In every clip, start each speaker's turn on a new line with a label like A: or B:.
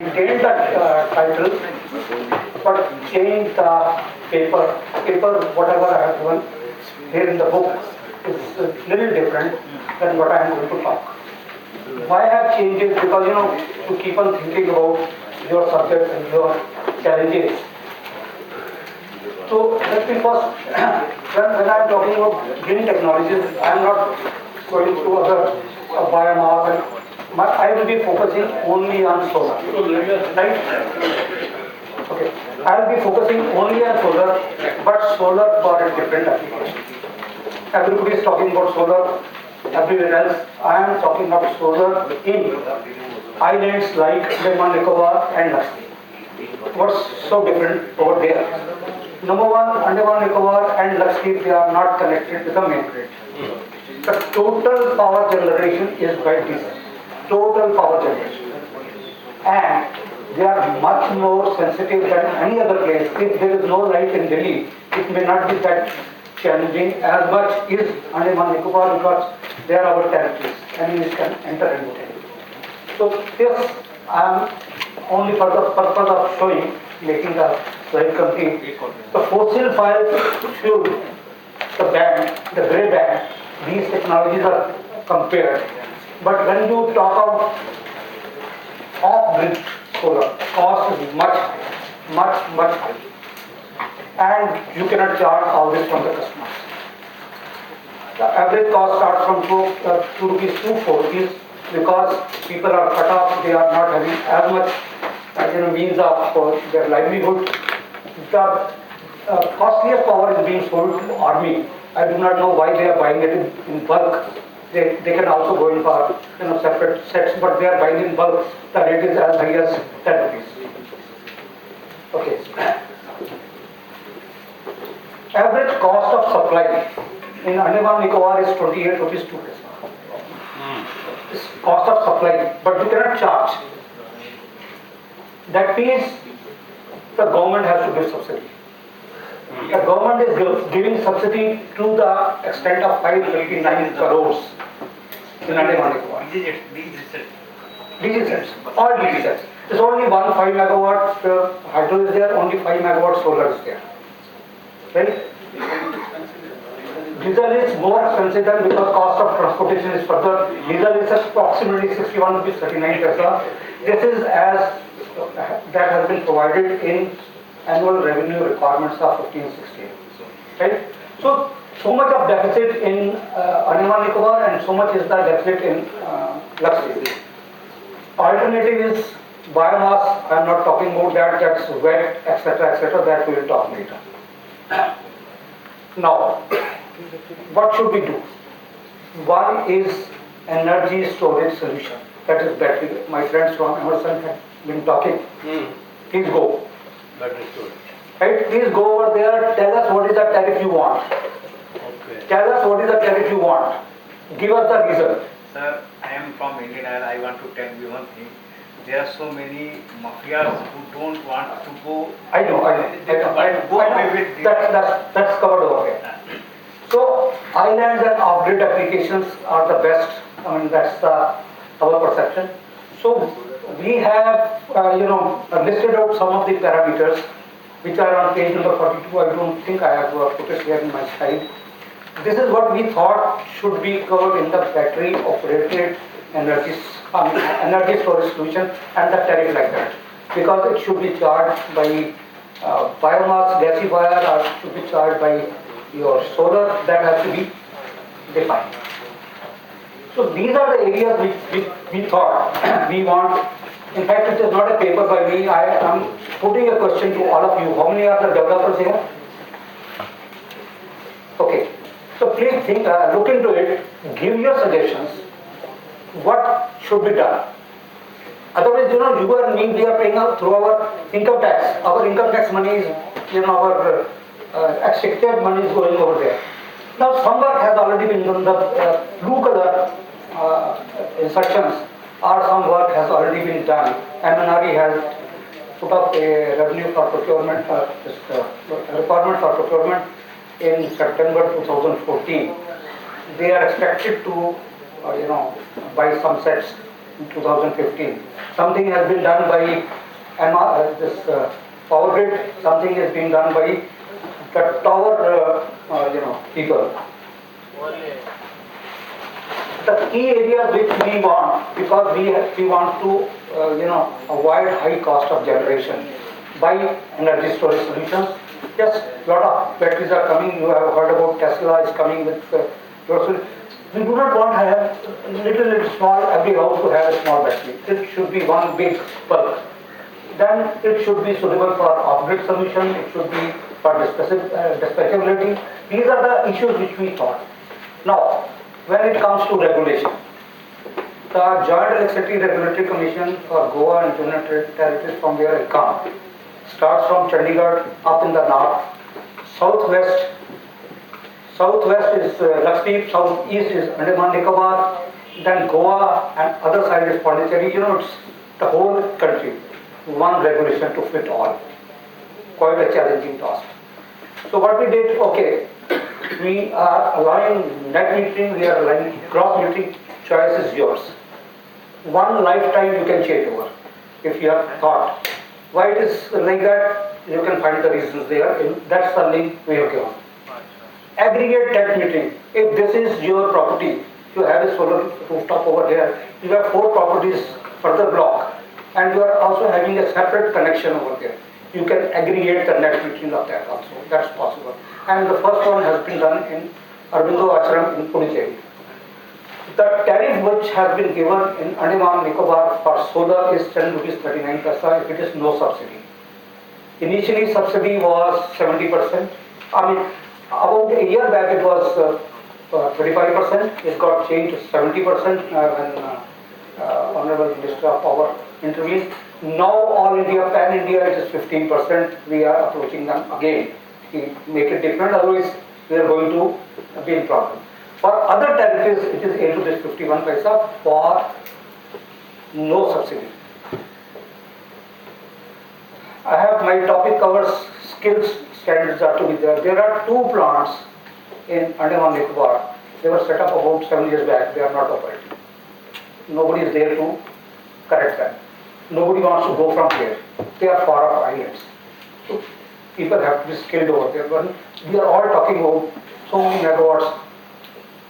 A: Maintain the title, but change the paper, whatever I have given here in the book is a little different than what I am going to talk. Why I have changed it? Because to keep on thinking about your subject and your challenges. So let me first, when I am talking about green technologies, I am not going to other biomass and I will be focusing only on solar, right? Okay, I will be focusing only on solar, but solar for a different application. Everybody is talking about solar everywhere else. I am talking about solar in islands like Andaman Nicobar and Lakshadweep. What's so different over there? Number one, Andaman Nicobar and Lakshadweep, they are not connected with the main grid. The total power generation is by diesel. Total power generation. And they are much more sensitive than any other place. If there is no light in Delhi, it may not be that challenging as much is Andaman Nicobar because they are our territories. Enemies can enter into it. So this I am only for the purpose of showing, making the slide complete. The fossil fuel, the band, the grey band, these technologies are compared. But when you talk of off-grid solar, cost is much high. And you cannot charge all this from the customers. The average cost starts from 2 rupees to 4 rupees because people are cut off, they are not having as much means of for their livelihood. The costliest power is being sold to army. I do not know why they are buying it in bulk. They can also go in for separate sets, but they are buying in bulk. The rate is as high as 10 rupees. Okay. Average cost of supply in Andaman Nicobar is 28 rupees 2 paise. It's cost of supply, but you cannot charge. That means the government has to give subsidy. The government is giving subsidy to the extent of 559 crores in Andaman Nicobar. DG sets, all DG sets. There's only one 5 megawatt hydro is there, only 5 megawatt solar is there. Right? Diesel is more expensive than because cost of transportation is further. Diesel is approximately 61 rupees 39 paisa. This is as that has been provided in annual revenue requirements of 15-16. Right? So much of deficit in Andaman Nicobar and so much is the deficit in Lakshadweep. Alternative is biomass. I am not talking about that. That's wet, etc. That we will talk later. Now, what should we do? One is energy storage solution. That is battery. My friends from Emerson have been talking. Please go.
B: Battery storage.
A: Right? Please go over there. Tell us what is the tariff you want.
B: Okay.
A: Tell us what is the tariff you want. Give us the reason.
B: Sir, I am from Indian Oil. I want to tell you one thing. There are so many mafias who don't want to go.
A: I know. That's covered over here. So islands and off-grid applications are the best. I mean that's our perception. So we have listed out some of the parameters which are on page number 42. I don't think I have put it here in my slide. This is what we thought should be covered in the battery operated energy storage solution and the tariff like that, because it should be charged by biomass gasifier or should be charged by your solar. That has to be defined. So these are the areas which we thought we want. In fact, it is not a paper by me. I am putting a question to all of you. How many are the developers here? Okay. So please think, look into it, give your suggestions. What should be done? Otherwise, you and me, we are paying out through our income tax. Our income tax money is, our extracted money is going over there. Now, some work has already been done. The blue color instructions or some work has already been done. MNRE has put up a revenue for procurement, requirement for procurement in September 2014. They are expected to, buy some sets in 2015. Something has been done by Power Grid. Something has been done by the tower, people. The key areas which we want, because we want to, avoid high cost of generation by energy storage solutions. Yes, lot of batteries are coming. You have heard about Tesla is coming with we do not want to have little small, every house to have a small battery. It should be one big bulk. Then it should be suitable for off-grid solution. It should be for dispatchability. These are the issues which we thought. Now, when it comes to regulation, the Joint Electricity Regulatory Commission for Goa and Union Territories, from where I come, starts from Chandigarh up in the north, southwest. Southwest is Lakshadweep, southeast is Andaman Nicobar, then Goa, and other side is Pondicherry. It's the whole country. One regulation to fit all. Quite a challenging task. So what we did, okay, we are allowing net metering, we are allowing gross metering, choice is yours. One lifetime you can change over, if you have thought. Why it is like that, you can find the reasons there. That's the link we have given. Aggregate net metering. If this is your property, you have a solar rooftop over here, you have 4 properties further block, and you are also having a separate connection over there. You can aggregate the net metering of that also. That's possible. And the first one has been done in Aurobindo Ashram in Puducherry. The tariff which has been given in Andaman Nicobar for solar is 10 rupees 39 paisa if it is no subsidy. Initially subsidy was 70%. About a year back it was 35%. It got changed to 70% when Honorable Minister of Power intervened. Now all India, pan India, it is 15%. We are approaching them again. We make it different, otherwise we are going to be in problem. For other tariffs, it is 8 rupees 51 paisa for no subsidy. My topic covers skills standards are to be there. There are 2 plants in Andaman Nicobar. They were set up about 7 years back. They are not operating. Nobody is there to correct them. Nobody wants to go from here. They are far off islands. So people have to be skilled over there. But we are all talking about so many megawatts.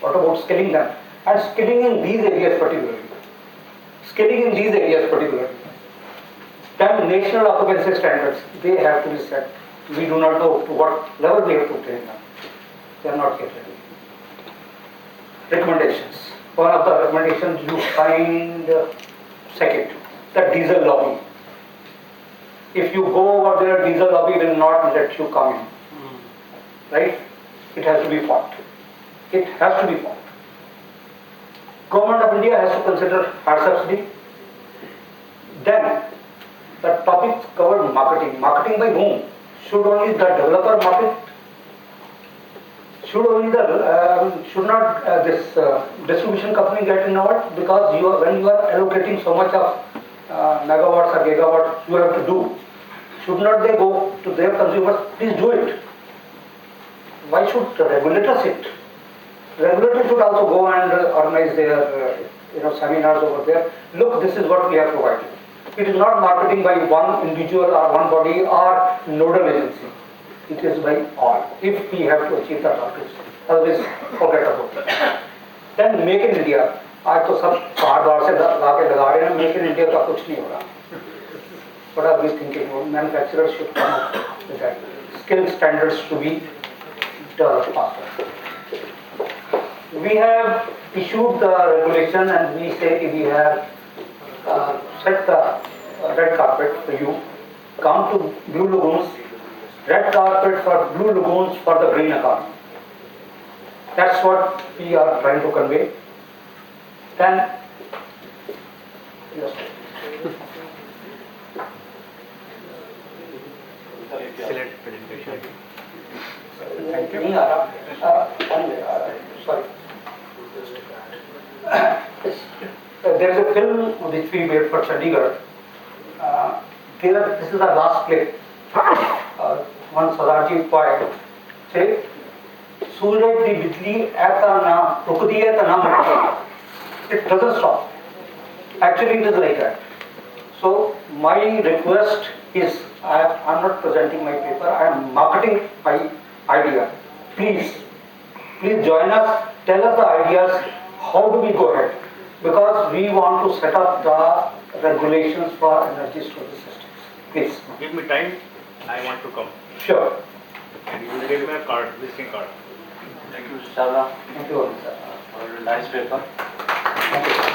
A: What about skilling them? And skilling in these areas particularly. Then national occupancy standards, they have to be set. We do not know to what level we have to train them. They are not yet ready. Recommendations. One of the recommendations you find second, the diesel lobby. If you go over there, diesel lobby will not let you come in. Right? It has to be fought. Government of India has to consider hard subsidy. Then the topics covered marketing. Marketing by whom? Should only the developer market? Should not this distribution company get involved? Because when you are allocating so much of megawatts or gigawatts, you have to do. Should not they go to their consumers? Please do it. Why should the regulator sit? Regulators should also go and organize their seminars over there. Look, this is what we are providing. It is not marketing by one individual or one body or nodal agency. It is by all. If we have to achieve the targets, otherwise forget about it. Then Make in India. आज तो सब बाहर से ला के लगा रहे हैं. Make in India का कुछ नहीं होगा. What are we thinking? Manufacturers should come up with that. Skill standards to be developed faster. We have issued the regulation and we say we have set the red carpet for you. Come to Blue Lagoons, red carpet for Blue Lagoons for the green economy. That's what we are trying to convey. Then, yes.
B: Excellent presentation.
A: Thank you. Sorry. There is a film which we made for Chandigarh. This is the last clip. One Sardarji poet say, "Suraj di bijli aita na rukdi hai ta na mukti." It doesn't stop. Actually, it is like that. So my request is, I'm not presenting my paper, I am marketing my idea. Please, please join us, tell us the ideas, how do we go ahead? Because we want to set up the regulations for energy storage systems. Please,
B: Give me time, I want to come.
A: sure.
B: And you will give me a card, visiting card.
C: Thank you, Mr. Chawla,
A: Thank you, sir.
C: for a nice paper.
A: Thank you.